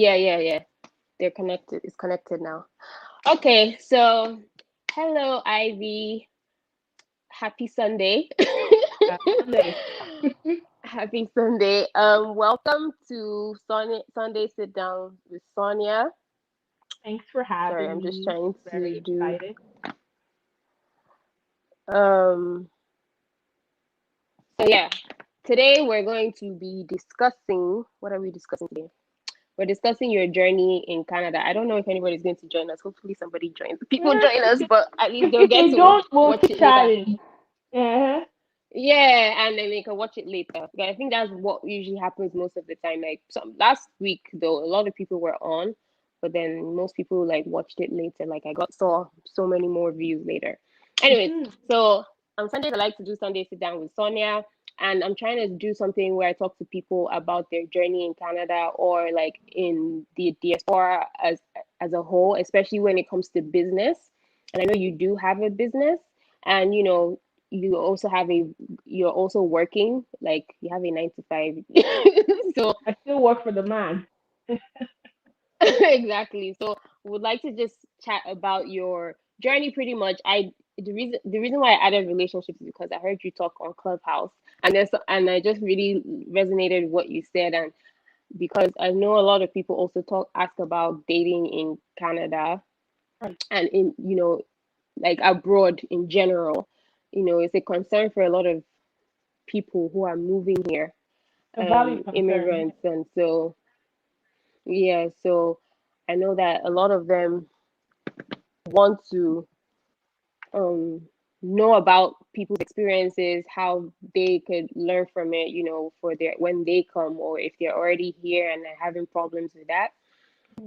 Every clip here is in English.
Yeah. They're connected. It's connected now. Okay, so hello, Ivy. Happy Sunday. Sunday. Happy Sunday. Welcome to Sunday Sit Down with Sonia. Thanks for Sorry, having I'm just me. trying to Very do. excited. Um. So yeah, today we're going to be discussing. What are we discussing today? We're discussing your journey in Canada. I don't know if anybody's going to join us. Hopefully, somebody joins. People join us, but at least they'll If get they to don't, we'll watch keep it later. chatting. Uh-huh. Yeah, and then they can watch it later. Yeah, I think that's what usually happens most of the time. Like some last week though, a lot of people were on, but then most people like watched it later. Like I got saw so many more views later. Anyways, Mhm. so on Sundays I like to do Sunday sit down with Sonia, and I'm trying to do something where I talk to people about their journey in Canada or like in the diaspora as a whole, especially when it comes to business. And I know you do have a business, and you also have a you're also working, like you have a 9 to 5. So I still work for the man. exactly, so would like to just chat about your journey pretty much. The reason why I added relationships is because I heard you talk on Clubhouse, and I just really resonated what you said, and because I know a lot of people also ask about dating in Canada Right. and in like abroad in general. It's a concern for a lot of people who are moving here, A valid concern. immigrants. And so, yeah, so I know that a lot of them want to um, know about people's experiences, how they could learn from it, for their when they come, or if they're already here and are having problems with that.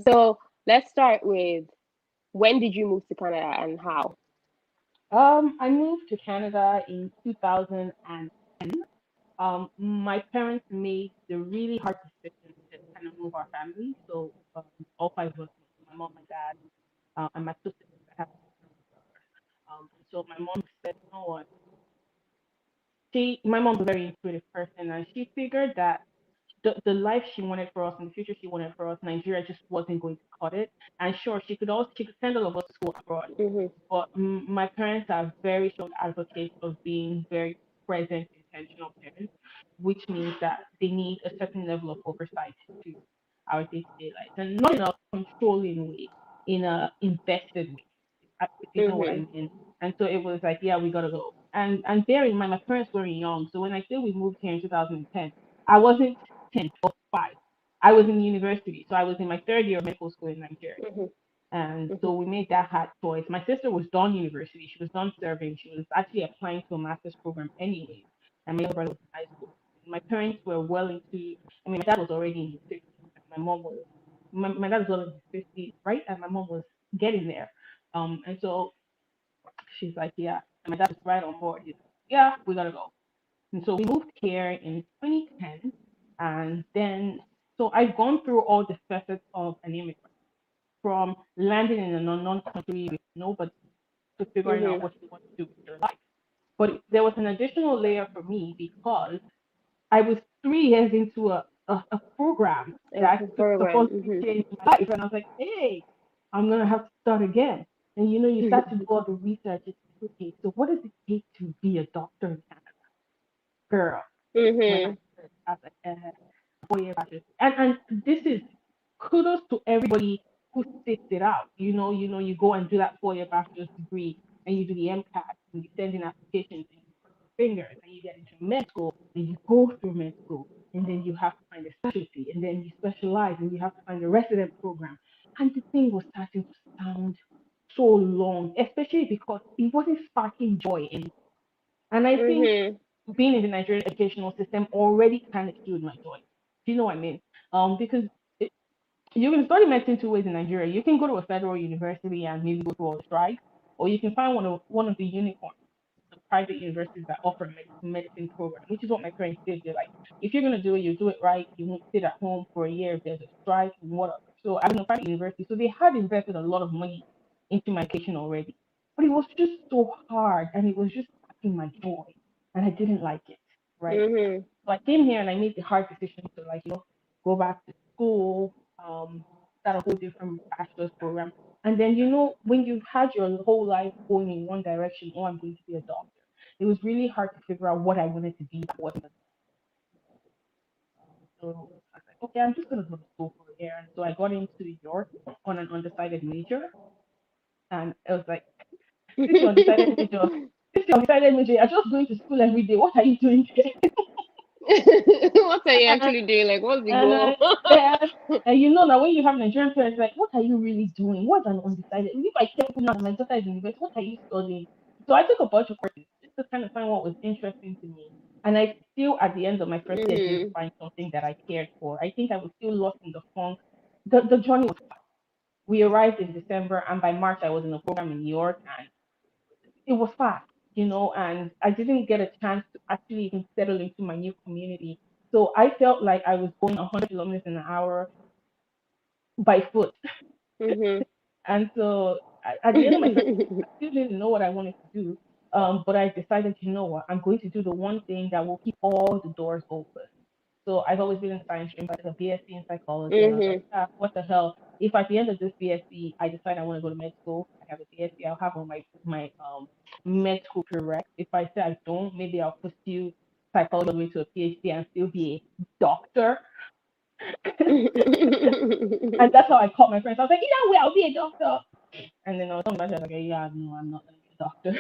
So let's start with, when did you move to Canada and how? I moved to Canada in 2010. My parents made the really hard decision to kind of move our family. So all five of us, my mom, my dad, and my two sisters. I have and so my mom said, you know what? My mom's a very intuitive person, and she figured that the life she wanted for us and the future she wanted for us, Nigeria just wasn't going to cut it. And sure, she could send all of us to school abroad, Mm-hmm. but my parents are very strong advocates of being very present, intentional parents, which means that they need a certain level of oversight to our day-to-day life, and not in a controlling way, in a invested way, if you know what I Mm-hmm. mean. And so it was like, yeah, we gotta go. And bear in mind, my parents were young, so when I say we moved here in 2010, I wasn't 10 or 5. I was in university, so I was in my third year of medical school in Nigeria. Mm-hmm. And Mm-hmm. so we made that hard choice. My sister was done university. She was done serving. She was actually applying to a master's program anyways. And my younger brother was in high school. My parents were well into, I mean, my dad was already in his 50s. And my dad was well in his 50s, right? And my mom was getting there. And so she's like, yeah. And my dad was right on board. He's like, yeah, we gotta go. And so we moved here in 2010. And then, so I've gone through all the facets of an immigrant, from landing in an unknown country with nobody to figuring out Mm-hmm. what you want to do with your life. But there was an additional layer for me because I was 3 years into a program that Program. supposedly Mm-hmm. changed my life. And I was like, hey, I'm going to have to start again. And you start to do all the research. It's like, okay, so what does it take to be a doctor in Canada? Girl, when Mm-hmm. I was like, 4 year bachelor's. And this is kudos to everybody who sits it out. You go and do that 4 year bachelor's degree and you do the MCAT and you send in applications and you cross your fingers and you get into med school and you go through med school and then you have to find a specialty and then you specialize and you have to find a resident program. And the thing was starting to sound so long, especially because it wasn't sparking joy in. And I think Mm-hmm. being in the Nigerian educational system already kind of killed my joy. Do you know what I mean? Because it, you can study medicine two ways in Nigeria. You can go to a federal university and maybe go through all the strikes, or you can find one of the unicorns, the private universities that offer a medicine program, which is what my parents did. They're like, if you're gonna do it, you do it right. You won't sit at home for a year if there's a strike and whatever. So I was in a private university, so they had invested a lot of money into my education already, but it was just so hard and it was just sucking my joy, and I didn't like it. Right. Mm-hmm. So I came here and I made the hard decision to, like, go back to school. start a whole different bachelor's program. And then, when you've had your whole life going in one direction, oh, I'm going to be a doctor, it was really hard to figure out what I wanted to be that wasn't a doctor. So I was like, okay, I'm just going to go to school for a year. And so I got into York on an undecided major. And I was like, this is your undecided major. This is your undecided major. You're just going to school every day. What are you doing here? What are you and, actually doing? Like, what's the and goal? then, and now when you have Nigerian parents, like, what are you really doing? What's an undecided? If I tell people now that my daughter is in university, what are you studying? So I took a bunch of courses just to kind of find what was interesting to me. And I still, at the end of my first year, didn't Mhm. find something that I cared for. I think I was still lost in the funk. The journey was fast. We arrived in December, and by March, I was in a program in New York, and it was fast, and I didn't get a chance to actually even settle into my new community. So I felt like I was going 100 kilometers an hour by foot. Mhm. And so at the end of my first year, I still didn't know what I wanted to do. But I decided, you know what, I'm going to do the one thing that will keep all the doors open. So I've always been in science stream, but I a BSc in psychology, and I was like, Mhm. what the hell? If at the end of this BSc I decide I want to go to med school, I have a BSc, I'll have all my med school prereq. If I say I don't, maybe I'll pursue psychology all the way to a PhD and still be a doctor. And that's how I caught my friends. I was like, yeah, well, I'll be a doctor. And then I was talking about it, I was like, yeah, no, I'm not going to be a doctor.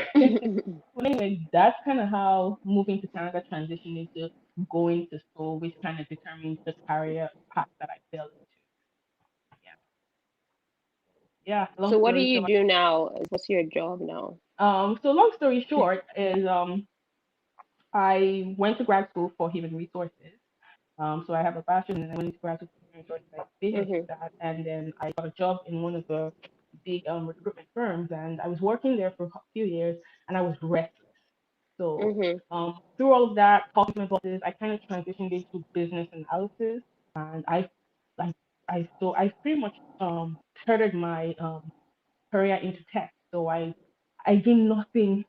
But anyway, that's kind of how moving to Canada transitioned into going to school, which kind of determined the career path that I fell into. Yeah. Yeah. Long So what do story you short. do now? What's your job now? So long story short is I went to grad school for human resources. So I have a bachelor's and then I went into graduate school for human resources. I finished Mhm. that and then I got a job in one of the big recruitment firms and I was working there for a few years and I was restless. So Mhm. through all of that, talking to my bosses, I kind of transitioned into business analysis and I I pretty much started my career into tech. So I did nothing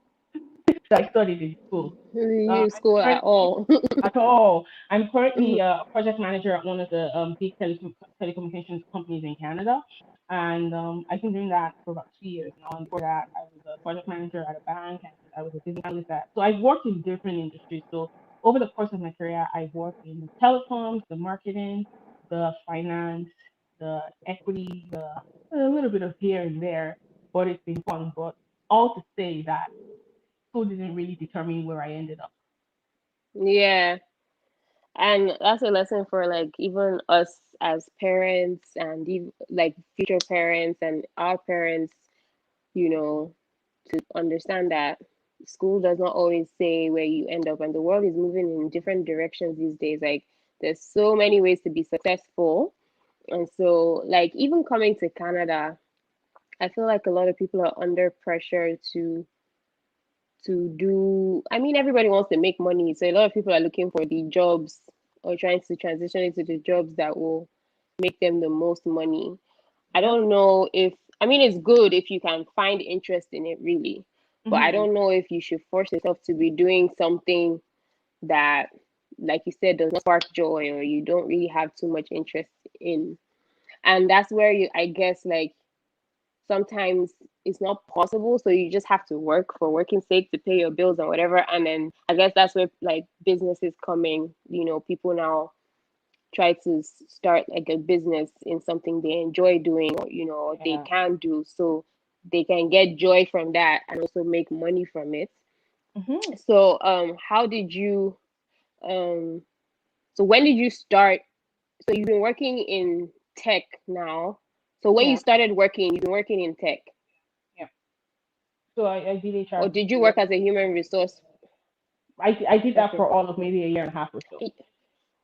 that I studied in school. You I'm school at currently all? at all. I'm currently a project manager at one of the big telecommunications companies in Canada, and I've been doing that for about 2 years now. And before that, I was a project manager at a bank, and I was a business analyst at. So I've worked in different industries. So over the course of my career, I've worked in the telecoms, the marketing, the finance, the equity, a little bit of here and there, but it's been fun. But all to say that school didn't really determine where I ended up. Yeah. And that's a lesson for like even us as parents and like future parents and our parents, you know, to understand that school does not always say where you end up, and the world is moving in different directions these days. Like there's so many ways to be successful. And so like even coming to Canada, I feel like a lot of people are under pressure to do, I mean, everybody wants to make money, so a lot of people are looking for the jobs or trying to transition into the jobs that will make them the most money. I Yep. don't know if, I mean, it's good if you can find interest in it, really, but I Hmm. don't know if you should force yourself to be doing something that, like you said, does not spark joy or you don't really have too much interest in. And that's where you, I guess, like sometimes it's not possible, so you just have to work for working sake to pay your bills and whatever. And then I guess that's where like businesses coming, people now try to start like a business in something they enjoy doing, or they Yeah. can do, so they can get joy from that and also make money from it. Hmm. So how did you um so when did you start? So you've been working in tech now. So when you Yeah. started working, you've been working in tech, Yeah. So I did HR or for did you 2 years. work as a human resource? I did that Okay. for all of maybe a year and a half or so.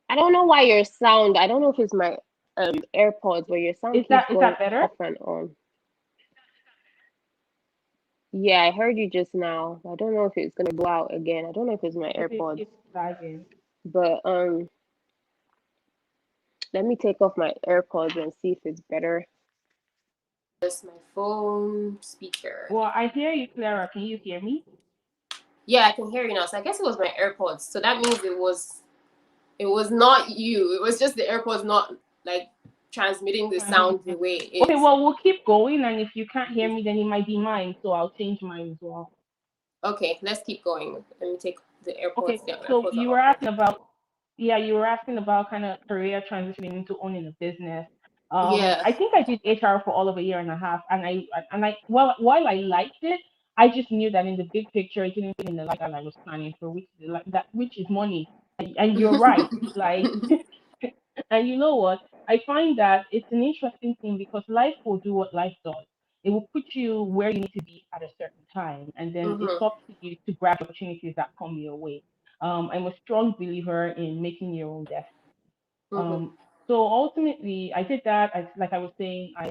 I don't know why your sound, I don't know if it's my AirPods, but your sound Is keeps that is going that better? off and on. Yeah, I heard you just now. I don't know if it's gonna go out again. I don't know if it's my Maybe it AirPods. keeps lagging. But let me take off my AirPods and see if it's better. Just my phone speaker. Well, I hear you, Clara. Can you hear me? Yeah, I can hear you now. So I guess it was my AirPods. So that means it was not you. It was just the AirPods not like transmitting the Transmitting sound the way it Okay, is. well, we'll keep going, and if you can't hear me, then it might be mine, so I'll change mine as well. Okay, let's keep going. Let me take the Okay, AirPods down. so AirPods are you were awkward. asking about, yeah, you were asking about kind of career transitioning into owning a business. Yeah. I think I did HR for all of a year and a half, and I while I liked it, I just knew that in the big picture, it didn't fit in the lifestyle I was planning for, which is like that, which is money. And you're right, like, and you know what? I find that it's an interesting thing because life will do what life does. It will put you where you need to be at a certain time, and then it's Mhm. up to you to grab the opportunities that come your way. I'm a strong believer in making your own destiny. Mhm. Um, so ultimately, I did that. Like I was saying, I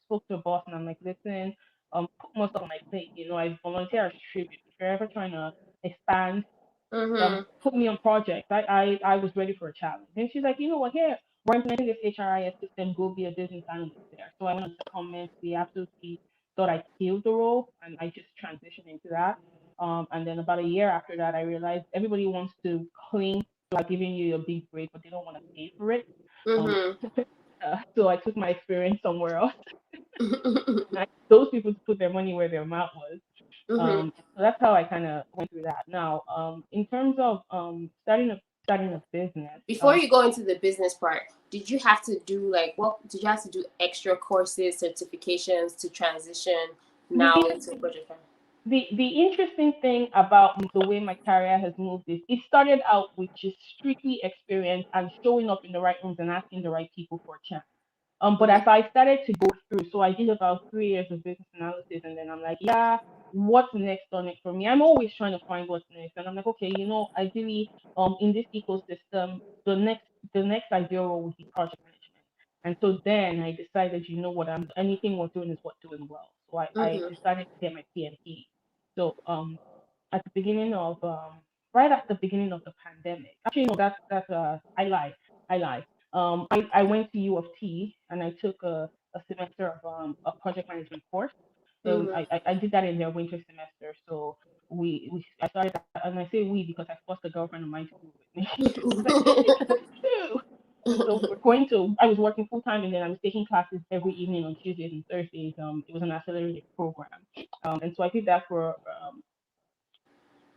spoke to a boss, and I'm like, listen, put more stuff on my plate. I volunteer as tribute. If you're ever trying to expand, Mhm. put me on projects. I was ready for a challenge. And she's like, you know what, here, we're implementing this HRIS system, go be a business analyst there. So I went on to comments. We absolutely thought I killed the role, and I just transitioned into that. And then about a year after that, I realized everybody wants to cling to like giving you a big break, but they don't want to pay for it. Um, Mhm. so I took my experience somewhere else. And I those people to put their money where their mouth was. Mhm. So that's how I kind of went through that. Now, in terms of starting a business, Before you go into the business part, did you have to do like what? Did you have to do extra courses, certifications to transition the now into project? the interesting thing about the way my career has moved is it started out with just strictly experience and showing up in the right rooms and asking the right people for a chance. But Mhm. as I started to go through, so I did about 3 years of business analysis, and then I'm like, yeah, what's next on it for me? I'm always trying to find what's next, and I'm like, okay, ideally, in this ecosystem, the next ideal role would be project management. And so then I decided, what, anything we're doing is what doing well. So I Mhm. decided to get my PMP. So at the beginning of right at the beginning of the pandemic. Actually, no, that's I lied. I went to U of T and I took a semester of a project management course. Mhm. I did that in their winter semester. So we I started that, and I say we because I forced a girlfriend of mine to do it with me. I was like, you need to too. And so we're going to. I was working full time, and then I was taking classes every evening on Tuesdays and Thursdays. It was an accelerated program. And so I did that for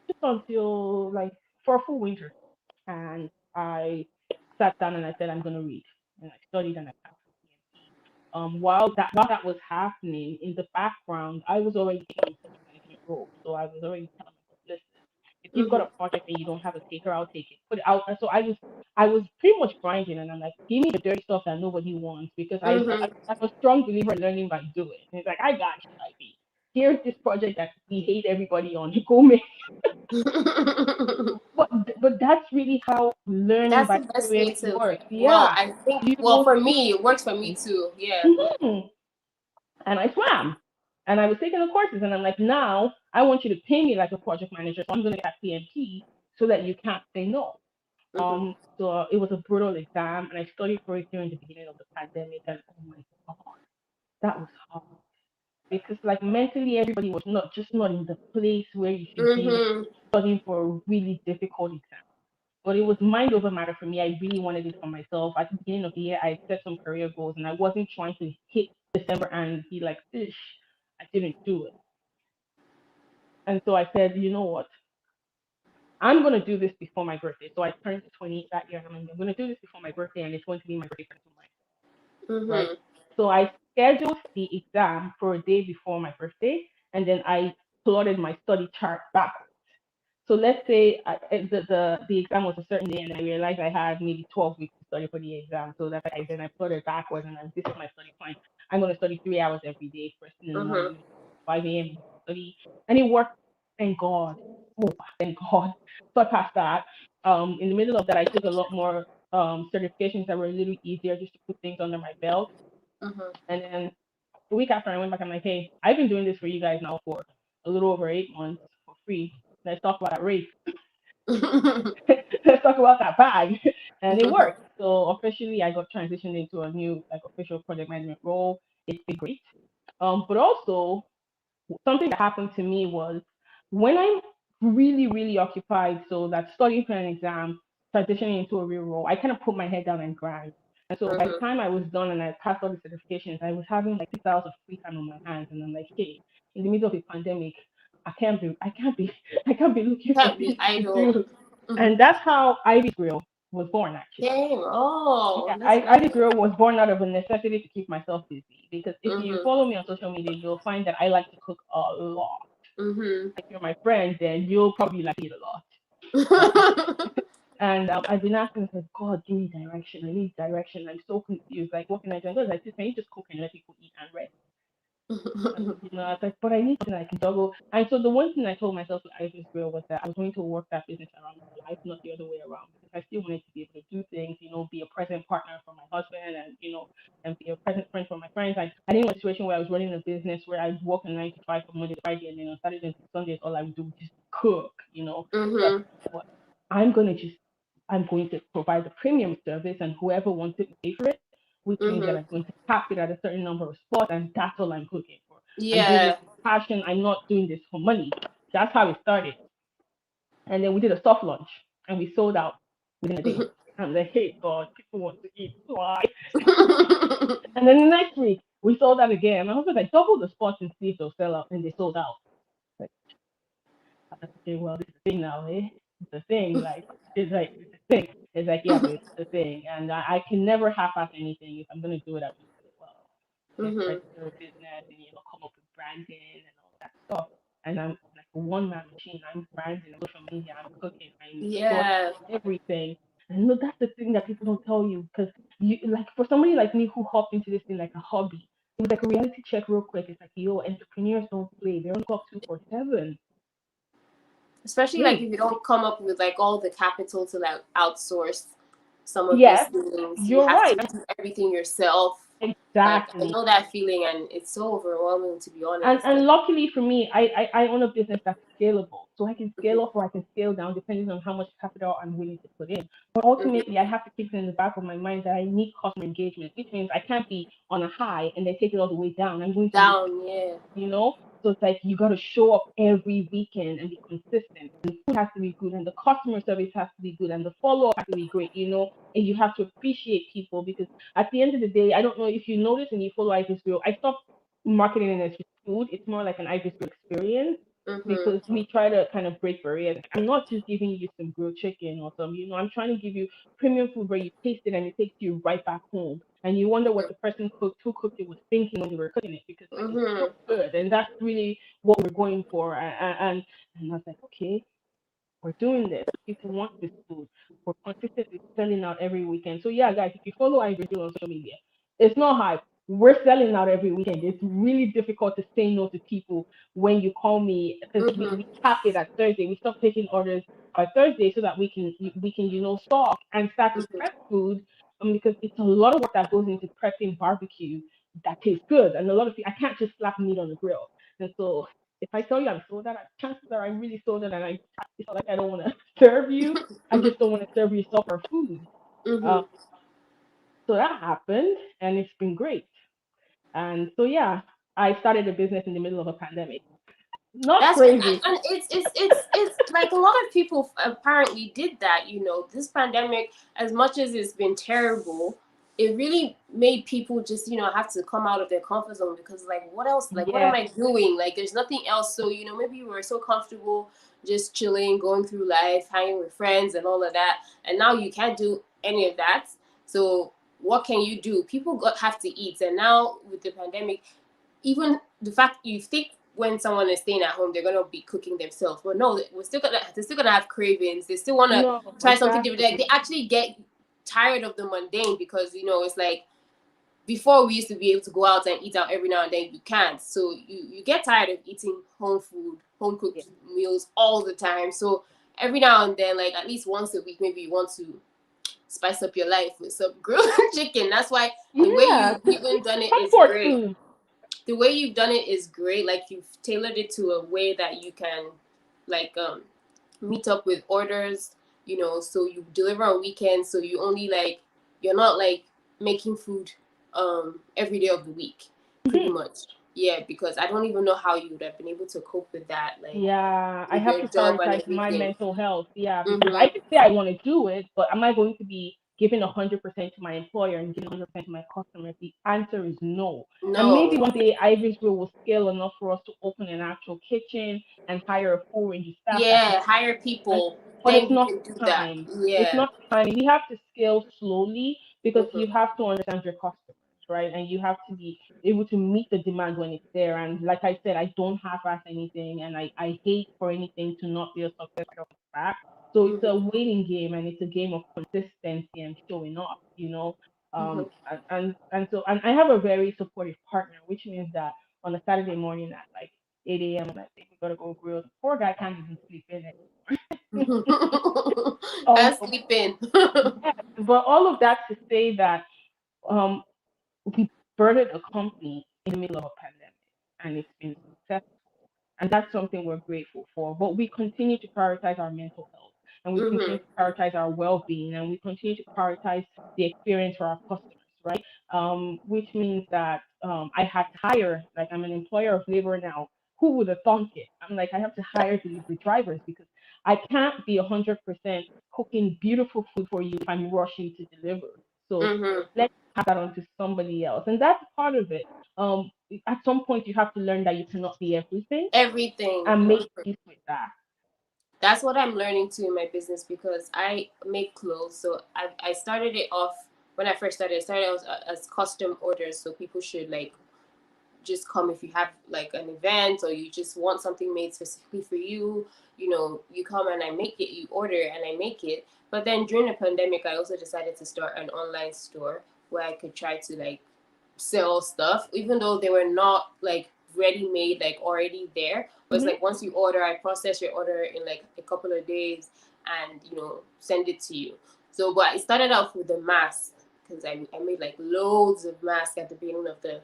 just until like for a full winter. And I sat down and I said, I'm going to read. And I studied and I passed the PMP. While that was happening in the background, I was already taking on project management roles. So I was already telling myself, listen, if you've got Mhm. a project and you don't have a taker, I'll take it. Put it out. And so I was pretty much grinding, and I'm like, give me the dirty stuff that nobody wants because Mhm. I'm a strong believer in learning by doing. And it's like, I got you, Ivy. Here's this project that we hate everybody on. Go make. But but that's really how learning That's by the best way experience to. works. Well, Yeah, I think. you Well, for you me, it works for me too. Yeah. Mhm. And I swam, and I was taking the courses, and I'm like, now I want you to pay me like a project manager, so I'm going to get PMP so that you can't say no. Mhm. So it was a brutal exam, and I studied for it during the beginning of the pandemic, and oh my god, that was hard because like mentally everybody was not in the place where you should be Mhm. studying for a really difficult exam. But it was mind over matter for me. I really wanted it for myself. At the beginning of the year, I set some career goals, and I wasn't trying to hit December and be like, "Ish, I didn't do it." And so I said, you know what? I'm gonna do this before my birthday. So I turned 28 that year, and I'm gonna do this before my birthday, and it's going to be my birthday present to myself, right? Mhm. So I scheduled the exam for a day before my birthday, and then I plotted my study chart back. So let's say the exam was a certain day, and then I realized I had maybe 12 weeks to study for the exam. So that I then I plotted backwards, and this is my study plan. I'm going to study 3 hours every day, first thing in the Mhm. morning, 5 a.m. study, and it worked. Thank God. Oh, thank God. So I passed that. In the middle of that, I took a lot more certifications that were a little easier just to put things under my belt. Mhm. And then the week after I went back, I'm like, hey, I've been doing this for you guys now for a little over 8 months for free. Let's talk about that rate. Let's talk about that bag. And it worked. So officially I got transitioned into a new like official project management role. It's been great. But also something that happened to me was when I'm really, really occupied, so that studying for an exam, transitioning into a real role, I kind of put my head down and grind. And so by the Mhm. time I was done and I passed all the certifications, I was having like 6 hours of free time on my hands, and I'm like, hey, in the middle of a pandemic, I can't be looking for Can't be things to idle. do. Mhm. And that's how Ivy's Grill was born, actually. Same. Oh, Yeah, that's Ivy's nice. Grill was born out of a necessity to keep myself busy. Because if you Mhm. follow me on social media, you'll find that I like to cook a lot. Mhm. If you're my friend, then you'll probably like it a lot. Um, and I've been asking, like, God, give me direction. I need direction. I'm so confused. Like, what can I do? And God, like, can you just cook and let people eat and rest? I was like, but I need something I can juggle. And so the one thing I told myself with Ivy's Grill was that I was going to work that business around my life, not the other way around, because I still wanted to be able to do things, be a present partner for my husband and, and be a present friend for my friends. I didn't want a situation where I was running a business where I'd work a 9 to 5 from Monday to Friday, and then on Saturdays and Sundays, all I would do was just cook. So I Mhm. said, what? I'm going to just, I'm going to provide the premium service, and whoever wants it will pay for it, which means that Mhm. I'm going to cap it at a certain number of spots, and that's all I'm cooking for. I'm doing this Yeah. for passion. I'm not doing this for money. That's how it started. And then we did a soft launch, and we sold out within a day. I'm like, hey, God, people want to eat. Why? And then the next week, we sold out again. My husband like double the spots and see if they'll sell out, and they sold out. Like, I was like, okay, well, this is the thing now, eh? It's a thing. It's a thing. It's like, yeah, but it's the thing. And I can never half-ass anything. If I'm gonna do it, I'm gonna do it well. Mhm. Register a business and come up with branding and all that stuff. And I'm like a one-man machine. I'm branding, social media, I'm cooking, I'm Yeah. sourcing everything. And no, that's the thing that people don't tell you, because you, like, for somebody like me who hopped into this thing like a hobby, it was like a reality check real quick. It's like, yo, entrepreneurs don't play. They don't go up 2 4 7. Especially like Really? if you don't come up with like all the capital to like outsource some of these Yes, things, you you're have to right. do everything yourself. Like I Exactly. know that feeling, and it's so overwhelming to be And honest. and luckily for me, I own a business that's scalable. So I can scale up or I can scale down depending on how much capital I'm willing to put in. But Mhm. ultimately I have to keep it in the back of my mind that I need customer engagement, which means I can't be on a high and then take it all the way down. I'm going to lose Down, people, yeah. you know? So it's like you gotta show up every weekend and be consistent. And the food has to be good and the customer service has to be good and the follow-up has to be great. And you have to appreciate people, because at the end of the day, I don't know if you notice and you follow Ivy's Grill, I stopped marketing it as just food. It's more like an Irish experience, Mhm. because we try to kind of break barriers. I'm not just giving you some grilled chicken or some, I'm trying to give you premium food where you taste it and it takes you right back home. And you wonder what the person who cooked it was thinking when they were cooking it, because like it's so Mhm. good. And that's really what we're going for. And I was like, okay, we're doing this. People want this food. We're consistently selling out every weekend. So yeah, guys, if you follow Ivy on social media, it's not hype. We're selling out every weekend. It's really difficult to say no to people when you call me, because Mhm. we cap it at Thursday. We stop taking orders by Thursday so that we can stock and start to Mhm. prep food. Because it's a lot of work that goes into prepping barbecue that tastes good, and a lot of I can't just slap meat on the grill. And so if I tell you I'm sold out, chances are I'm really sold out, and it's not like I don't want to serve you. I just don't want to serve you suffer food. Uh, Mhm. so that happened, and it's been great. And so yeah, I started a business in the middle of a pandemic. Not That's crazy. and it's like a lot of people apparently did that. This pandemic, as much as it's been terrible, it really made people just have to come out of their comfort zone, because like what else? Like what am Yes. I doing? Like there's nothing else. So maybe we were so comfortable just chilling, going through life, hanging with friends, and all of that, and now you can't do any of that. So what can you do? People have to eat, and now with the pandemic, even the fact you think when someone is staying at home they're gonna be cooking themselves, but no, they're still gonna have cravings. They still wanna No, try something different. Like exactly. they actually get tired of the mundane, because it's like before we used to be able to go out and eat out every now and then. You can't, so you get tired of eating home food, home Yeah. cooked meals all the time. So every now and then, like at least once a week, maybe you want to spice up your life with some grilled chicken. That's why the way Yeah. you've even done it is Comfort great. food. The way you've done it is great. Like you've tailored it to a way that you can like meet up with orders, so you deliver on weekends, so you're not like making food every day of the week, pretty Mhm. much. Yeah, because I don't even know how you would have been able to cope with that, like Yeah, I with have your to job and prioritize my everything. mental health. Yeah, because I Mhm. can say I want to do it, but am I going to be giving 100% to my employer and giving 100% to my customers? The answer is no. And maybe No. one day Ivy's will scale enough for us to open an actual kitchen and hire a full range of staff that can. Yeah, hire And, people. but Then it's you not can do that. time. It's Yeah. not time. We have to scale slowly because you Mhm. have to understand your customers, right? And you have to be able to meet the demand when it's there. And like I said, I don't half-ass anything, and I hate for anything to not be a success right off the bat. So it's a Mhm. waiting game, and it's a game of consistency and showing up, you know. Mhm. And I have a very supportive partner, which means that on a Saturday morning at like 8 a.m. I think we gotta go grill. The poor guy can't even sleep in it. And Um, sleeping. yeah, but all of that to say that um, we birthed a company in the middle of a pandemic, and it's been successful. And that's something we're grateful for. But we continue to prioritize our mental health, and we continue Mhm. to prioritize our well-being, and we continue to prioritize the experience for our customers, right? Which means that I had to hire, like I'm an employer of labor now. Who would have thought it? I'm like, I have to hire delivery drivers because I can't be 100% cooking beautiful food for you if I'm rushing to deliver. So Mhm. let's pass that on to somebody else, and that's part of it. At some point, you have to learn that you cannot be everything Everything. and make Mhm. peace with that. That's what I'm learning too in my business because I make clothes. So I started it off when I first started. I started as custom orders, so people should like just come if you have like an event or you just want something made specifically for you. You know, you come and I make it. You order and I make it. But then during the pandemic, I also decided to start an online store where I could try to like sell stuff, even though they were not like ready made, like already there. But it's Hmm. like once you order, I process your order in like a couple of days and send it to you. So, but I started off with the masks because I made like loads of masks at the beginning of the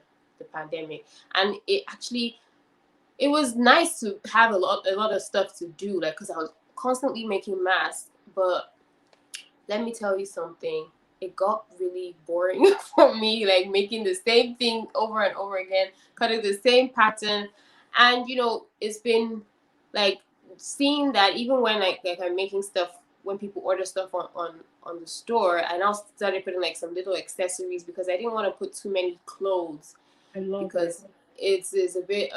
pandemic, and it was nice to have a lot of stuff to do, like because I was constantly making masks, but let me tell you something. It got really boring for me, like making the same thing over and over again, cutting the same pattern. And it's been like seeing that even when like I'm making stuff when people order stuff on the store, I now started putting like some little accessories because I didn't want to put too many clothes I love it. because it's a bit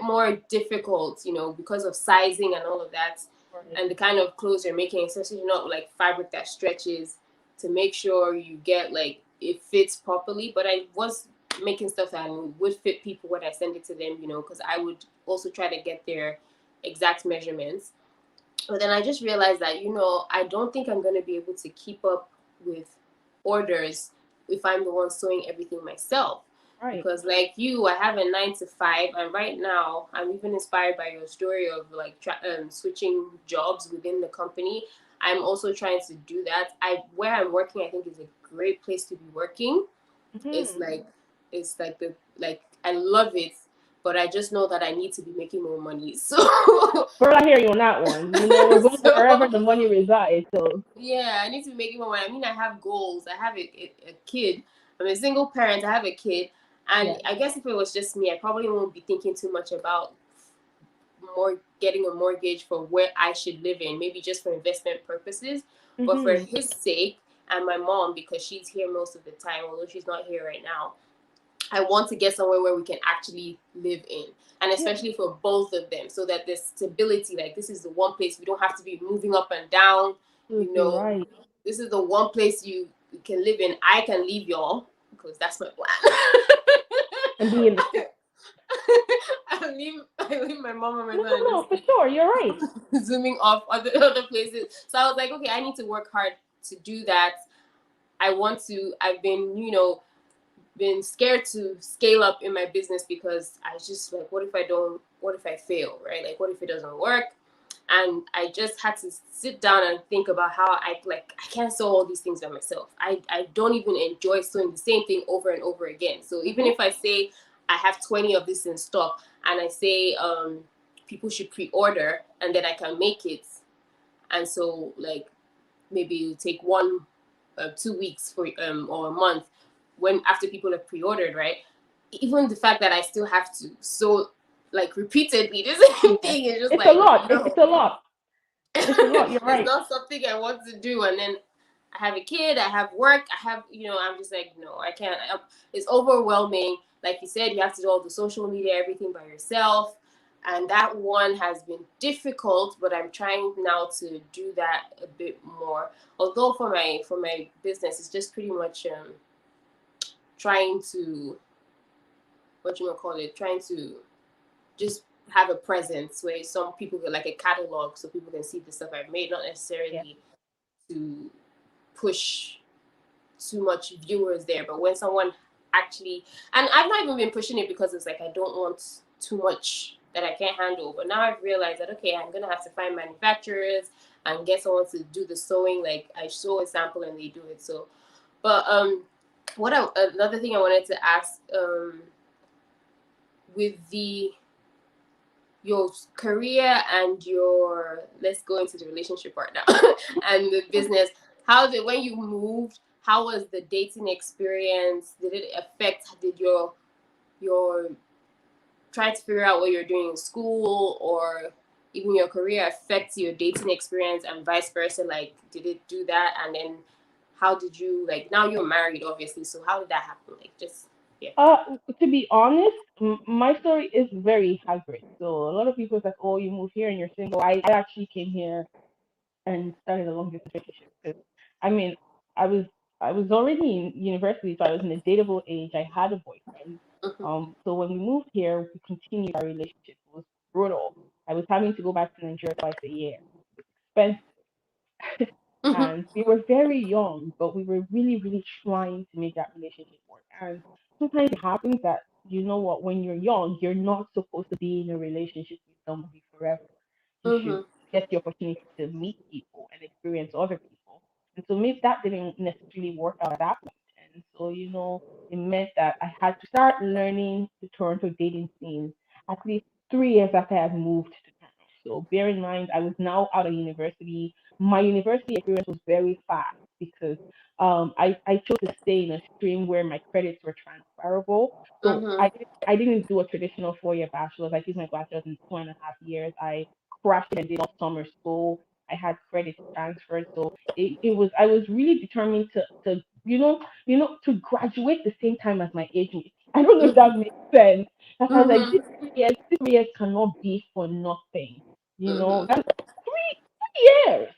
more difficult, because of sizing and all of that, Right. and the kind of clothes you're making, especially not like fabric that stretches, to make sure you get like it fits properly. But I was making stuff that would fit people when I send it to them, because I would also try to get their exact measurements. But then I just realized that, I don't think I'm going to be able to keep up with orders if I'm the one sewing everything myself. Right. Because, like you, I have a 9 to 5, and right now I'm even inspired by your story of like switching jobs within the company. I'm also trying to do that. Where I'm working, I think is a great place to be working. It's Hmm. like I love it, but I just know that I need to be making more money. So Girl, I hear you on that one. You know, we're going wherever so the money resides. So yeah, I need to be making more money. I mean, I have goals. I have a kid. I'm a single parent. I have a kid, and yeah. I guess if it was just me, I probably won't be thinking too much about more getting a mortgage for where I should live in. Maybe just for investment purposes, but for Hmm. his sake and my mom, because she's here most of the time, although she's not here right now. I want to get somewhere where we can actually live in, and Yeah. especially for both of them, so that there's stability. Like this is the one place we don't have to be moving up and down. You Absolutely know, right. this is the one place you can live in. I can leave y'all because that's my plan. And be in the I leave my mom and my no, son and no, just for sure. You're right. zooming off other places. So I was like, okay, I need to work hard to do that. I want to. I've been scared to scale up in my business because I just like, what if I fail, right? Like, what if it doesn't work? And I just had to sit down and think about how I can't sew all these things by myself. I don't even enjoy sewing the same thing over and over again. So even Hmm. if I say I have 20 of this in stock and I say people should pre-order and then I can make it, and so like maybe you take 2 weeks for or a month when after people have pre-ordered, right? Even the fact that I still have to so like repeatedly the same Yeah. thing is just It's a like lot. It's no. a lot. It's a lot. You're It's right. not something I want to do. And then I have a kid, I have work, I have, I'm just like, no, I can't. It's overwhelming. Like you said, you have to do all the social media, everything by yourself. And that one has been difficult, but I'm trying now to do that a bit more. Although for my business, it's just pretty much trying to, what you want to call it, trying to just have a presence where some people get like a catalog so people can see the stuff I've made, not Yeah. necessarily to push too much viewers there. But when someone actually, and I've not even been pushing it because it's like I don't want too much that I can't handle. But now I've realized that okay, I'm gonna have to find manufacturers and get someone to do the sewing. Like I show a sample and they do it. So, but another thing I wanted to ask with the your career and your, let's go into the relationship part now, and the business, how did, when you moved, how was the dating experience? Did it affect, did your trying to figure out what you're doing in school or even your career affect your dating experience and vice versa? Like did it do that? And then how did you, like, now you're married obviously, so how did that happen? Like just, yeah. To be honest, my story is very hybrid. So a lot of people is like, "Oh, you moved here and you're single." I actually came here and started a long distance relationship because, I mean, I was I was already in university, so I was in a dateable age. I had a boyfriend. Mm-hmm. So when we moved here, we continued our relationship. It was brutal. I was having to go back to Nigeria twice a year. Expensive. Mm-hmm. And we were very young, but we were really, really trying to make that relationship work. And sometimes it happens that, you know what, when you're young, you're not supposed to be in a relationship with somebody forever. You should Mm-hmm. get the opportunity to meet people and experience other people. And so maybe that didn't necessarily work out at that point. And so, it meant that I had to start learning the Toronto dating scene at least 3 years after I had moved to Toronto. So bear in mind, I was now out of university. My university experience was very fast because I chose to stay in a stream where my credits were transferable. So Mm-hmm. I didn't do a traditional 4 year bachelor's. I did my bachelor's in 2.5 years. I crashed it and did all summer school. I had credits transferred. So it was I was really determined to to graduate the same time as my age mate. I don't know if that Mm-hmm. makes sense. And I was like, Mm-hmm. these 3 years cannot be for nothing. Mm-hmm. That's 3 years.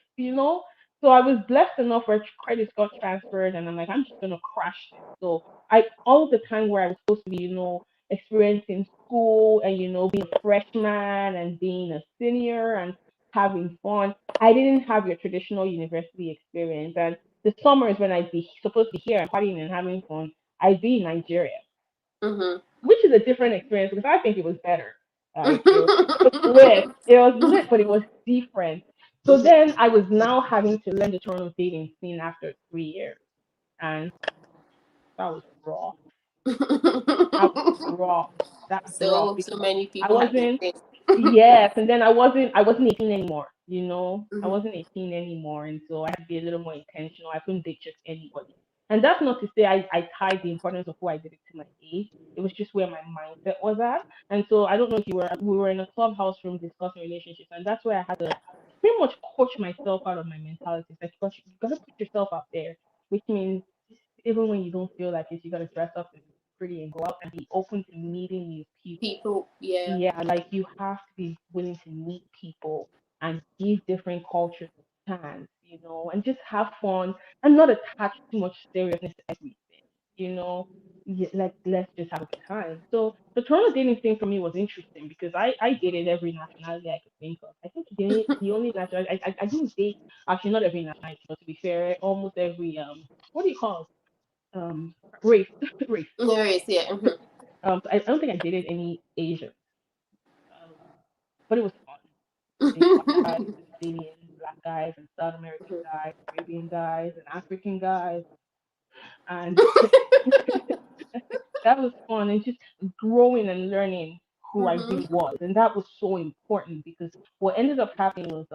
So I was blessed enough where credits got transferred, and I'm like, I'm just gonna crash this. So I all the time where I was supposed to be, experiencing school and being a freshman and being a senior and having fun, I didn't have your traditional university experience. And the summers when I'd be supposed to be here and partying and having fun, I'd be in Nigeria, Mm-hmm. which is a different experience because I think it was better. Like it was lit. Mm-hmm. It was lit, but it was different. So then I was now having to learn the Toronto dating scene after 3 years, and that was raw. That was raw. That was rough So because many I people have the wasn't. same. Yes, and then I wasn't 18 anymore. I Mm-hmm. wasn't 18 anymore, and so I had to be a little more intentional. I couldn't date just anybody, and that's not to say I tied the importance of who I dated to my age. It was just where my mindset was at, and so I don't know if you were. We were in a clubhouse room discussing relationships, and that's where I had to pretty much coach myself out of my mentality. It's like, gosh, you gotta put yourself out there, which means even when you don't feel like it, you gotta dress up and be pretty and go out and be open to meeting new people. People, yeah. Yeah, like you have to be willing to meet people and give different cultures a chance, and just have fun and not attach too much seriousness to everything, you know. Like let's just have a good time. So the Toronto dating thing for me was interesting because I dated every nationality I could think of. I think the only nationality I didn't date, actually not every nationality, but to be fair, almost every what do you call it? Race race. There is, yeah. Mm-hmm. I don't think I dated any Asian, um, but it was fun. Dating white guys and dating black guys and South American guys, Caribbean guys and African guys, and that was fun and just growing and learning who I Mm-hmm. really was, and that was so important because what ended up happening was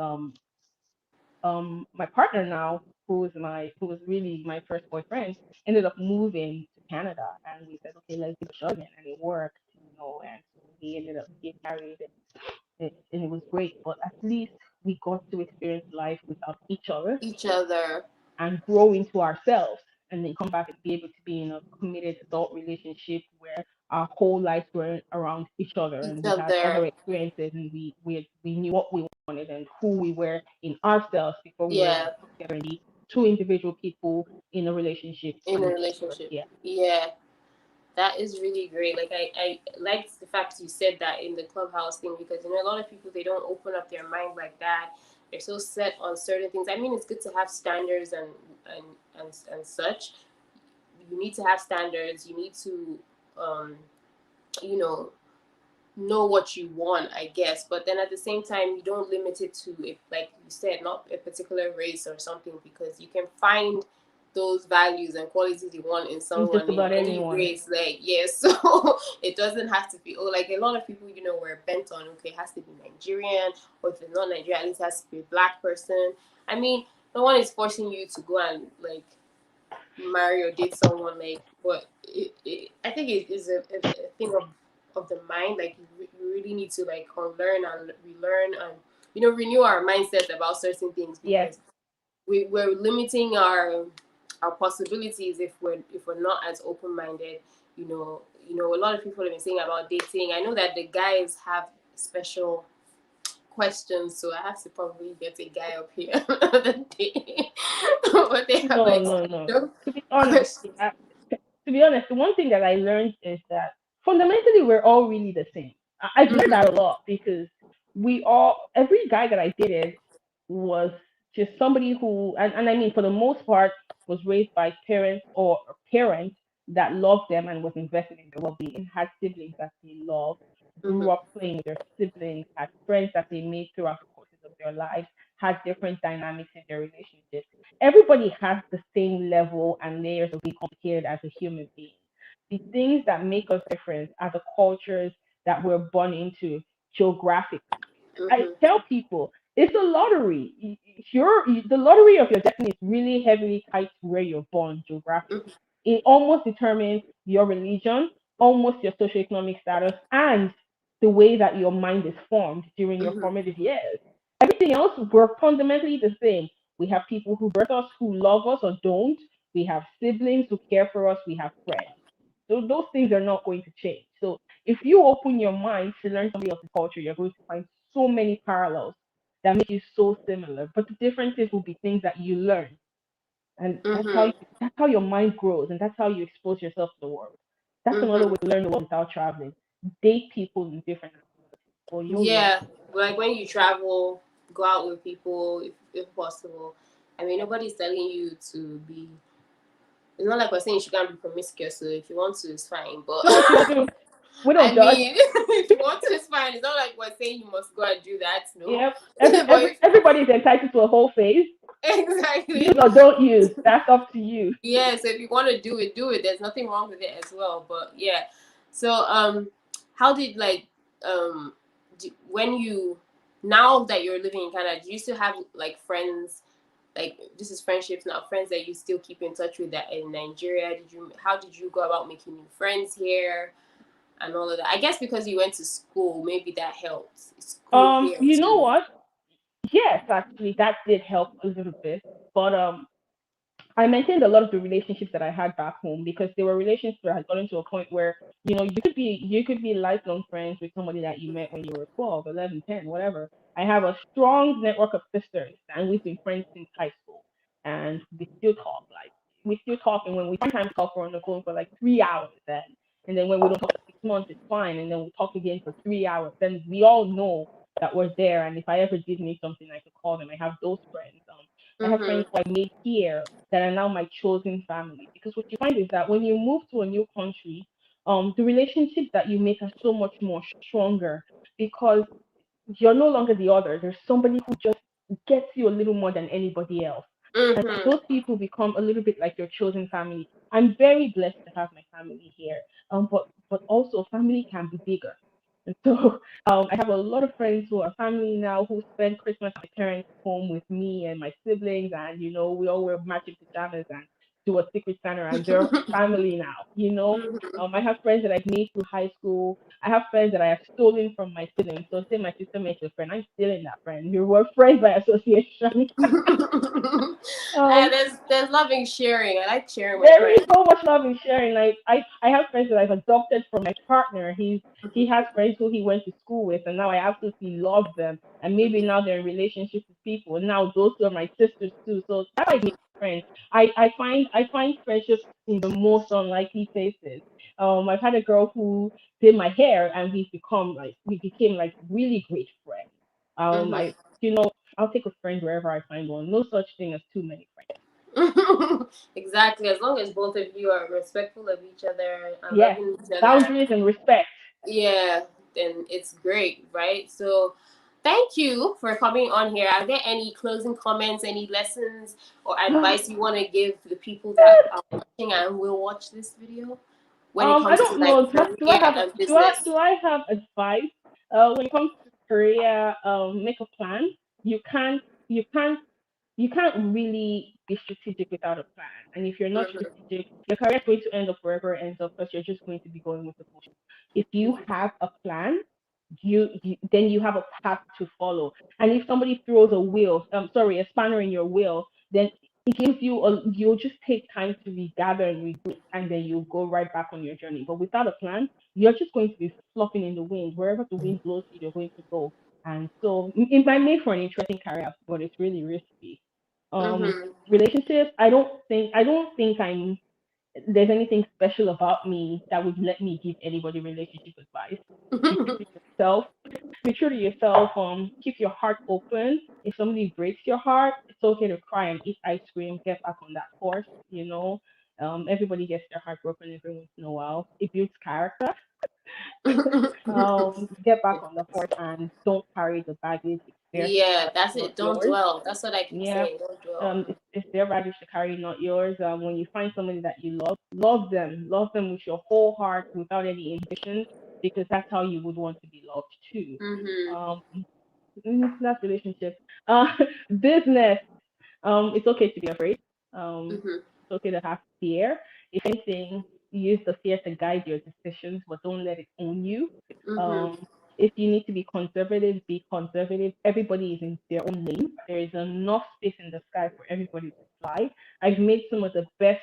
my partner now, who was really my first boyfriend, ended up moving to Canada, and we said, okay, let's give it a shot again, and it worked, and so we ended up getting married, and it was great. But at least we got to experience life without each other Each other. and grow into ourselves, and then come back and be able to be in a committed adult relationship where our whole lives were around each other, Each and we had other other. experiences, and we knew what we wanted and who we were in ourselves before we were able Yeah, to come together and be two individual people in a relationship in a with each other. relationship. Yeah. Yeah, that is really great. Like I liked the fact you said that in the clubhouse thing, because a lot of people, they don't open up their mind like that. They're so set on certain things. I mean, it's good to have standards and and such. You need to have standards. You need to um you know what you want, I guess. But then at the same time, you don't limit it to, if, like you said, not a particular race or something, because you can find those values and qualities you want in In just someone in about any anyone. race. Like, yes, so it doesn't have to be, oh, like a lot of people, were bent on, okay, it has to be Nigerian, or if it's not Nigerian, at least it has to be a black person. I mean, no one is forcing you to go and like marry or date someone, like, but I think it is a thing of the mind. Like, you really need to like unlearn and relearn and renew our mindset about certain things, Yes. because we're limiting our possibilities if we're not as open-minded. A lot of people have been saying about dating. I know that the guys have special questions, so I have to probably get a guy up here another day. But they have No, like no, no. special To be honest, questions. to be honest, the one thing that I learned is that fundamentally we're all really the same. I've learned Mhm. that a lot because every guy that I dated was just somebody who, and I mean, for the most part, was raised by parents that loved them and was invested in their well-being, had siblings that they loved, grew Mhm. up playing with their siblings, had friends that they made throughout the courses of their lives, had different dynamics in their relationships. Everybody has the same level and layers of being complicated as a human being. The things that make us different are the cultures that we're born into geographically. I Mhm. tell people it's a lottery. The lottery of your destiny is really heavily tied to where you're born geographically. Mhm. It almost determines your religion, almost your socioeconomic status, and the way that your mind is formed during your Mhm. formative years. Everything else, we're fundamentally the same. We have people who birth us who love us or don't. We have siblings who care for us. We have friends. So those things are not going to change. So if you open your mind to learn somebody else's culture, you're going to find so many parallels that make you so similar. But the differences will be things that you learn, and Mhm. that's how your mind grows, and that's how you expose yourself to the world. That's another Mhm. way to learn the world without traveling. Date people in different nationalities, or you'll learn. Yeah, like when you travel, go out with people if possible. I mean, nobody's telling you to be. It's not like we're saying you can't be promiscuous. So if you want to, it's fine. But Do what you want to do. We don't I judge. mean, if you want to, it's fine. It's not like we're saying you must go and do that. No, Yep. but if, Everybody's entitled to a whole phase. Use exactly. or don't use. That's up to you. Yeah, so if you want to do it, do it. There's nothing wrong with it as well. But yeah, so how did like when you, now that you're living in Canada, do you still have like friends? Like, this is friendships now, friends that you still keep in touch with that in Nigeria. How did you go about making new friends here and all of that? I guess because you went to school, maybe that helped. School here You know too. what? Yes, actually, that did help a little bit. But I maintained a lot of the relationships that I had back home because they were relationships that had gotten to a point where you could be lifelong friends with somebody that you met when you were 12, 11, 10, whatever. I have a strong network of sisters, and we've been friends since high school, and we still talk. Like we still talk, and when we find time to talk, we're on the phone for like 3 hours. And then when we don't talk for 6 months, it's fine. And then we talk again for 3 hours. Then we all know that we're there. And if I ever did need something, I could call them. I have those friends. I have friends Mhm. who I made here that are now my chosen family. Because what you find is that when you move to a new country, the relationships that you make are so much more stronger because you're no longer the other. There's somebody who just gets you a little more than anybody else. And Mhm. those people become a little bit like your chosen family. I'm very blessed to have my family here. But also family can be bigger. And so I have a lot of friends who are family now who spend Christmas at my parents' home with me and my siblings, and we all wear matching pajamas and do a Secret Santa, and they're family now. Mhm. I have friends that I've made through high school. I have friends that I have stolen from my siblings. So say my sister makes a friend, I'm stealing that friend. We were friends by association. um, There's loving sharing. I like sharing with there is friends. so much love in sharing. Like I have friends that I've adopted from my partner. He has friends who he went to school with, and now I absolutely love them. And maybe now they're in relationships with people. And now those two are my sisters too. So that's how I make friends. I find friendships in the most unlikely places. I've had a girl who did my hair, and we became like really great friends. Mhm. I I'll take a friend wherever I find one. No such thing as too many friends. Exactly. As long as both of you are respectful of each other and Yes, loving each other, boundaries and respect. yeah, then it's great, right? So, thank you for coming on here. Are there any closing comments, any lessons or advice you want to give the people that are watching and will watch this video when it I comes to don't like know. career and business? Do I have advice? When it comes to career, make a plan. You can't you can't you can't really be strategic without a plan. And if you're not Mhm. strategic, your career is going to end up wherever it ends up because you're just going to be going with the flow. If you have a plan, you then you have a path to follow. And if somebody throws a spanner in your wheel, then it gives you'll just take time to regather and regroup, and then you'll go right back on your journey. But without a plan, you're just going to be flopping in the wind. Wherever the wind blows you, you're going to go. And so it might make for an interesting career, but it's really risky. Mhm. Relationships, I don't think there's anything special about me that would let me give anybody relationship advice. Be true to yourself. Be true to yourself. Keep your heart open. If somebody breaks your heart, it's okay to cry and eat ice cream. Get back on that horse. Everybody gets their heart broken every once in a while. It builds character. Get back on the horse and don't carry the baggage. It's theirs to Yeah, carry, that's not it. Don't yours. dwell. That's what I keep Yeah. saying. Don't dwell. It's their baggage to carry, not yours. When you find somebody that you love them with your whole heart without any inhibitions, because that's how you would want to be loved too. Mhm. Um, that's relationship. Uh, business. It's okay to be afraid. Mhm. It's okay to have fear. If anything, use the fear to guide your decisions, but don't let it own you. Mhm. Um, if you need to be conservative, be conservative. Everybody is in their own lane. There is enough space in the sky for everybody to fly. I've made some of the best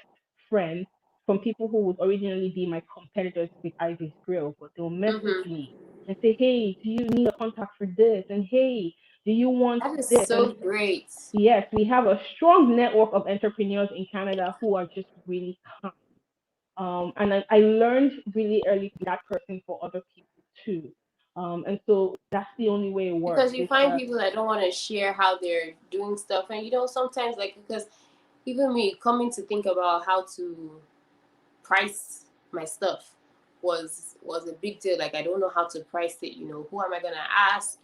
friends from people who would originally be my competitors with Ivy's Grill, but they'll message Mhm. me and say, "Hey, do you need a contact for this?" And "Hey, do you want That is this?" so And great. yes, we have a strong network of entrepreneurs in Canada who are just really kind. And I learned really early to be that person for other people too. And so that's the only way it works. Because you It's find people that don't want to share how they're doing stuff, and sometimes like because even me coming to think about how to price my stuff was a big deal. Like I don't know how to price it. Who am I gonna ask?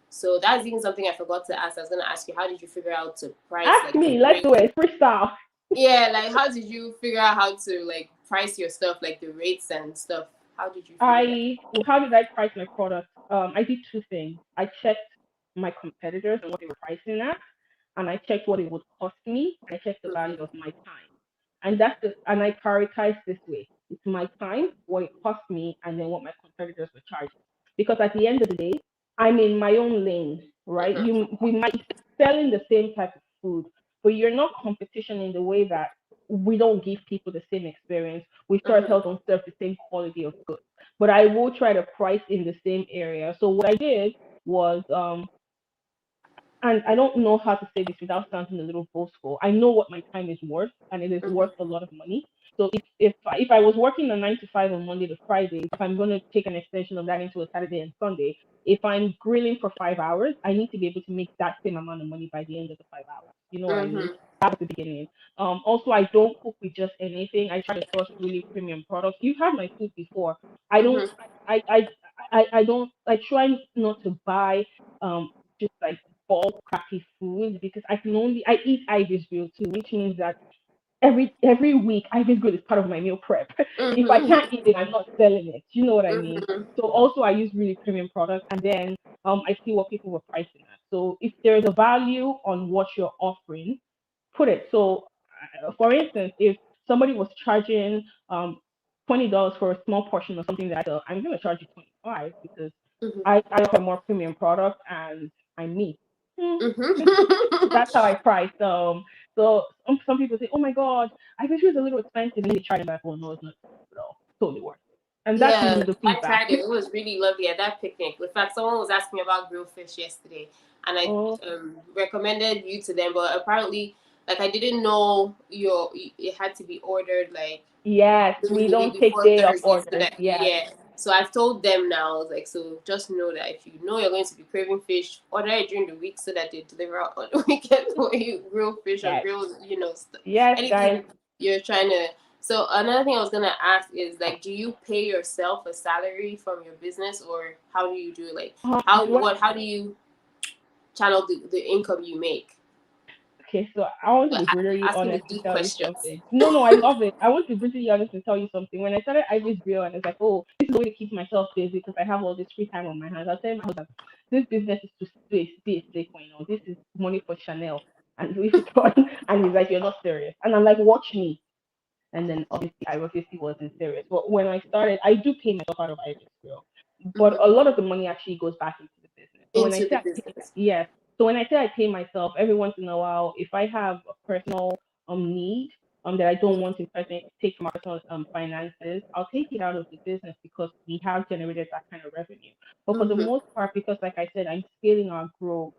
So that's even something I forgot to ask. I was gonna ask you, how did you figure out to price ask like the me, let's rate? do it. Freestyle. Yeah, like how did you figure out how to like price your stuff, like the rates and stuff? How did you figure that? How did I price my product? I did two things. I checked my competitors and what they were pricing at, and I checked what it would cost me. I checked the value Mhm. of my time, and I prioritize this way: it's my time, what it cost me, and then what my competitors were charging. Because at the end of the day, I'm in my own lane, right? Mhm. We might be selling the same type of food, but you're not competition in the way that we don't give people the same experience. We sure as Mhm. hell don't serve the same quality of goods, but I will try to price in the same area. So what I did was, and I don't know how to say this without sounding a little boastful. I know what my time is worth, and it is Mhm. worth a lot of money. So if I was working a 9 to 5 on Monday to Friday, if I'm going to take an extension of that into a Saturday and Sunday, if I'm grilling for 5 hours, I need to be able to make that same amount of money by the end of the 5 hours. You know what I mean? Mhm. That was the beginning. Also, I don't cook with just anything. I try to source really premium products. You've had my food before. I don't. Mhm. I don't. I try not to buy just like bulk crappy food because I eat Ivy's Grill too, which means that every week Ivy's Grill is part of my meal prep. If I Mhm. can't eat it, I'm not selling it. You know what I mean? Mhm. So also I use really premium products, and then I see what people were pricing at. So if there's a value on what you're offering, put it. So For instance, if somebody was charging $20 for a small portion of something that I sell, I'm gonna charge you 25 because Mhm. I offer more premium product and I'm me. Hmm, Mhm. that's how I price. So some people say, "Oh my God, I think it was a little expensive." And they try to back, "Oh no, it's not expensive at all. Totally worth it." And that's Yeah, usually the I feedback. tried it. It was really lovely at that picnic. In fact, someone was asking me about grilled fish yesterday, and I Oh recommended you to them. But apparently, like I didn't know it had to be ordered like yes, we literally don't take before day of Thursday, so orders. that Yes, yeah. So I've told them now, like, so just know that if you know you're going to be craving fish, order it during the week so that they deliver out on the weekend for you. Grilled fish or yes, grilled, yes, guys. anything you're trying to. So another thing I was gonna ask is like, do you pay yourself a salary from your business, or how do you do it? Like, What how do you channel the income you make? Okay, so I want to But be brutally asking the honest to deep tell you questions. something. No, no, I love it. I want to be brutally honest to tell you something. When I started Ivy's Grill and it's like, oh, this is a way to keep myself busy because I have all this free time on my hands. I'll tell my husband, this business is to stay sick, this is money for Chanel. And we should and he's like, you're not serious. And I'm like, watch me. And then I obviously wasn't serious. But when I started, I do pay myself out of Ivy's Grill, but Hmm. a lot of the money actually goes back into the business. So when I Into say the I pay, business. yes, so when I say I pay myself, every once in a while, if I have a personal need that I don't want to personally take from my personal finances, I'll take it out of the business because we have generated that kind of revenue. But for the Mm-hmm. most part, because like I said, I'm scaling our growth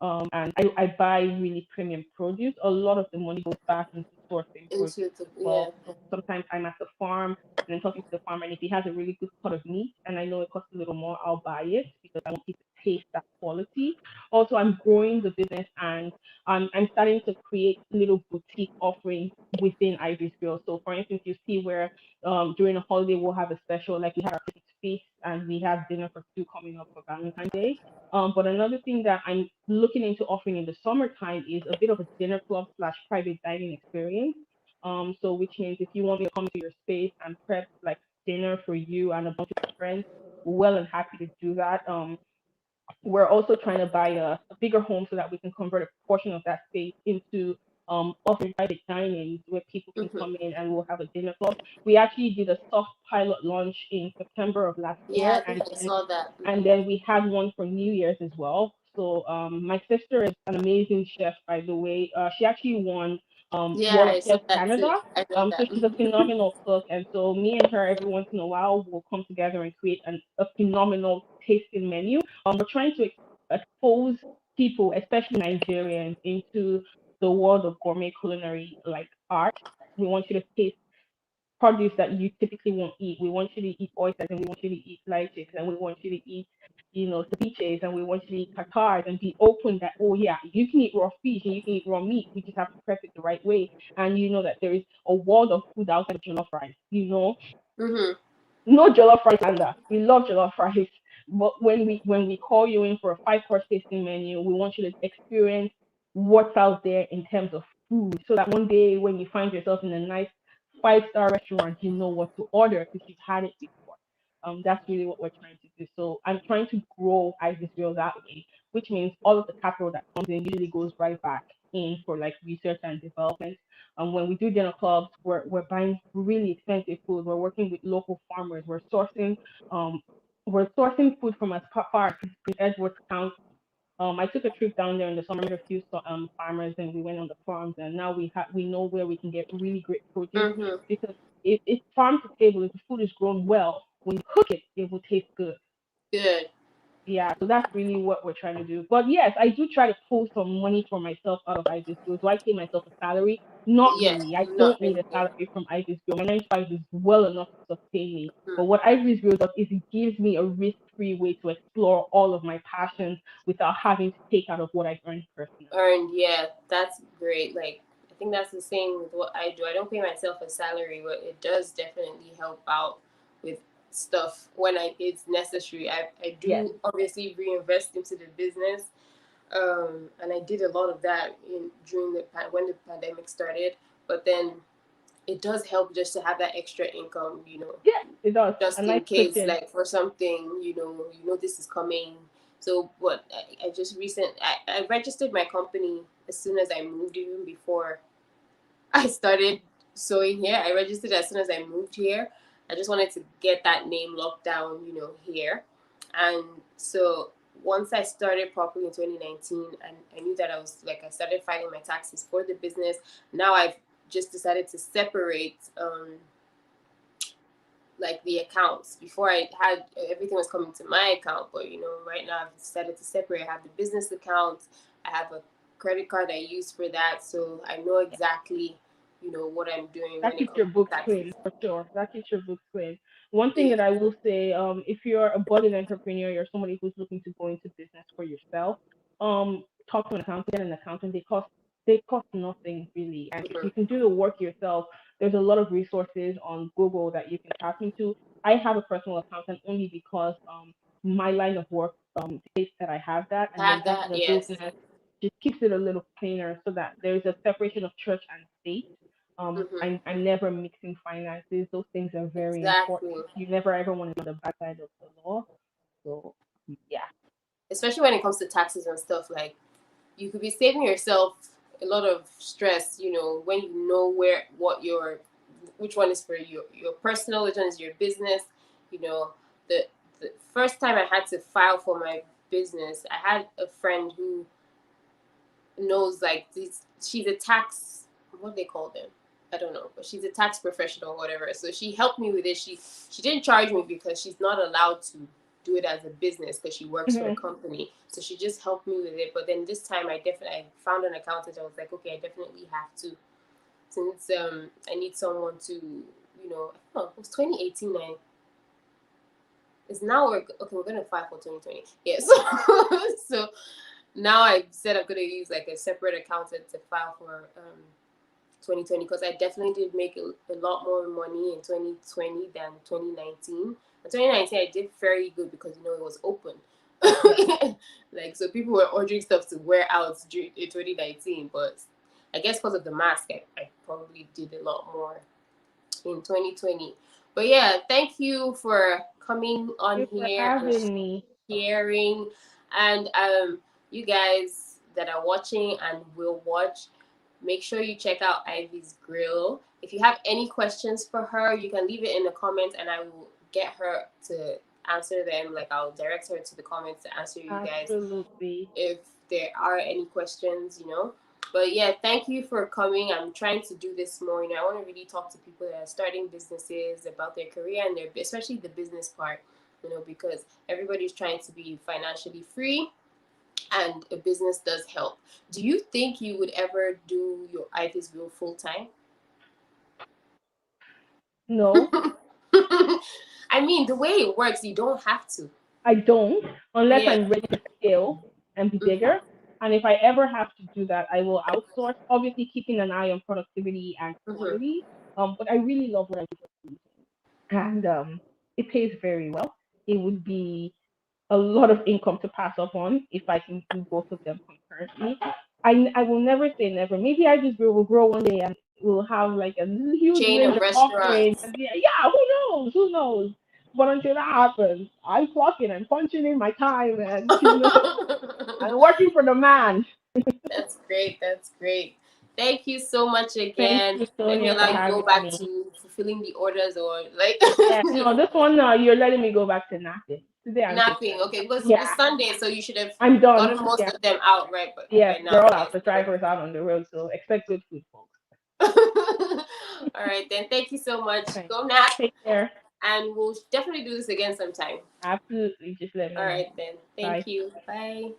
and I buy really premium produce, a lot of the money goes back into sourcing produce Into the as yeah. well. So sometimes I'm at the farm and then talking to the farmer, and if he has a really good cut of meat and I know it costs a little more, I'll buy it because I want people to taste that quality. Also, I'm growing the business and I'm starting to create little boutique offerings within Ivy's Grill. So, for instance, you see where during a holiday we'll have a special, like we had our Christmas feast and we have dinner for two coming up for Valentine's Day. But another thing that I'm looking into offering in the summertime is a bit of a dinner club slash private dining experience. So which means if you want me to come to your space and prep like dinner for you and a bunch of your friends, well and happy to do that. We're also trying to buy a bigger home so that we can convert a portion of that space into offering private dinings where people can Mm-hmm. come in and we'll have a dinner club. We actually did a soft pilot launch in September of last Yeah, I year, think I saw that. and Hmm. then we had one for New Year's as well. So my sister is an amazing chef, by the way. She actually won Yeah, Wall of I saw Chef that Canada. too. I know So that. she's a Hmm. phenomenal cook, and so me and her every once in a while will come together and create a phenomenal tasting menu. We're trying to expose people, especially Nigerians, into the world of gourmet culinary like art. We want you to taste produce that you typically won't eat. We want you to eat oysters and we want you to eat lights and we want you to eat, ceviches and we want you to eat tartars and be open that, oh yeah, you can eat raw fish and you can eat raw meat. We just have to prep it the right way. And you know that there is a world of food outside of jollof rice, Hmm. no jollof rice under. We love jollof rice. But when we call you in for a five-course tasting menu, we want you to experience what's out there in terms of food. So that one day when you find yourself in a nice five-star restaurant, you know what to order because you've had it before. That's really what we're trying to do. So I'm trying to grow Isis Grill that way, which means all of the capital that comes in usually goes right back in for like research and development. When we do dinner clubs, we're buying really expensive food. We're working with local farmers. Um, we're sourcing food from as far as Prince Edward County. I took a trip down there in the summer, met a few farmers, and we went on the farms. And now we know where we can get really great produce Hmm. because it's farm to table. If the food is grown well, when you cook it, it will taste good. Good. Yeah, so that's really what we're trying to do. But yes, I do try to pull some money for myself out of Isis Grill. Do I pay myself a salary? Not Yeah, really. I not don't need really. a Yeah. salary from Isis Grill. My 9 to 5 is well enough to sustain me. Hmm. But what Isis Grill does is it gives me a risk-free way to explore all of my passions without having to take out of what I earn personally. Earned, yeah, that's great. Like, I think that's the same with what I do. I don't pay myself a salary, but it does definitely help out with stuff when it's necessary. I Yes. do obviously reinvest into the business, and I did a lot of that during when the pandemic started. But then it does help just to have that extra income, Yes, it does. A just nice in case, cushion. like for something, this is coming. So what I just I registered my company as soon as I moved, even before I started sewing here. I registered as soon as I moved here. I just wanted to get that name locked down, here. And so once I started properly in 2019, and I knew that I started filing my taxes for the business. Now I've just decided to separate like the accounts. Before I had everything was coming to my account, but right now I've decided to separate. I have the business account. I have a credit card I use for that, so I know exactly what I'm doing That when it keeps comes your to books taxes. clean for sure. That keeps your books clean. One thing Yeah. that I will say, if you're a budding entrepreneur, you're somebody who's looking to go into business for yourself, talk to an accountant, get an accountant. They cost nothing really, and if Mhm. you can do the work yourself, there's a lot of resources on Google that you can tap into. I have a personal accountant only because my line of work states that I have that, and then Have that, having a yes. business just keeps it a little cleaner so that there's a separation of church and state. Hmm. I'm never mixing finances. Those things are very Exactly. important. You never ever want to know the bad side of the law. So yeah. Especially when it comes to taxes and stuff, like you could be saving yourself a lot of stress, when you know which one is for your personal, which one is your business. You know, the the first time I had to file for my business, I had a friend who knows like these. She's a tax. What do they call them? I don't know, but she's a tax professional, or whatever. So she helped me with it. She didn't charge me because she's not allowed to do it as a business because she works for a Mhm. company. So she just helped me with it. But then this time, I found an accountant. I was like, okay, I definitely have to, since I need someone to, I don't know, it was 2018. It's now we're gonna file for 2020. Yes. So now I said I'm gonna use like a separate accountant to file for 2020 because I definitely did make a lot more money in 2020 than 2019. In 2019, I did very good because it was open. Yeah. Like, so people were ordering stuff to wear out in 2019, but I guess because of the mask, I probably did a lot more in 2020. But yeah, thank you for coming on Thank you for here and having me. sharing. And you guys that are watching and will watch, make sure you check out Ivy's Grill. If you have any questions for her, you can leave it in the comments and I will get her to answer them. Like, I'll direct her to the comments to answer you guys Absolutely. if there are any questions. But yeah, thank you for coming. I'm trying to do this more. I want to really talk to people that are starting businesses about their career and especially the business part, because everybody's trying to be financially free and a business does help. Do you think you would ever do your IV's Bill full time? No, I mean, the way it works, you don't have to. I don't unless Yeah. I'm ready to scale and be Mhm. bigger. And if I ever have to do that, I will outsource. Obviously, keeping an eye on productivity and Mhm. quality. But I really love what I do, and it pays very well. It would be a lot of income to pass up on if I can do both of them concurrently. I will never say never. Maybe I just will grow one day and will have like a huge Chain range of of offerings. restaurants. And yeah, who knows? Who knows? But until that happens, I'm clocking and punching in my time and and working for the man. That's great. That's great. Thank you so much Thank again. you, Let me Sonia, for allow you go having back me. to fulfilling the orders or like Yeah, no, this one you're letting me go back to napping. Today I'm taking napping. Okay, because yeah, it's Sunday, so you should have I'm done. gotten most Yeah, of them out right, but yeah, by now, they're all out. yes. The driver's out on the road, so expect good food, folks. All right, then. Thank you so much. Thanks. Go nap, Take care. and we'll definitely do this again sometime. Absolutely. Just let All me know. right, then. Bye. Thank you. Bye.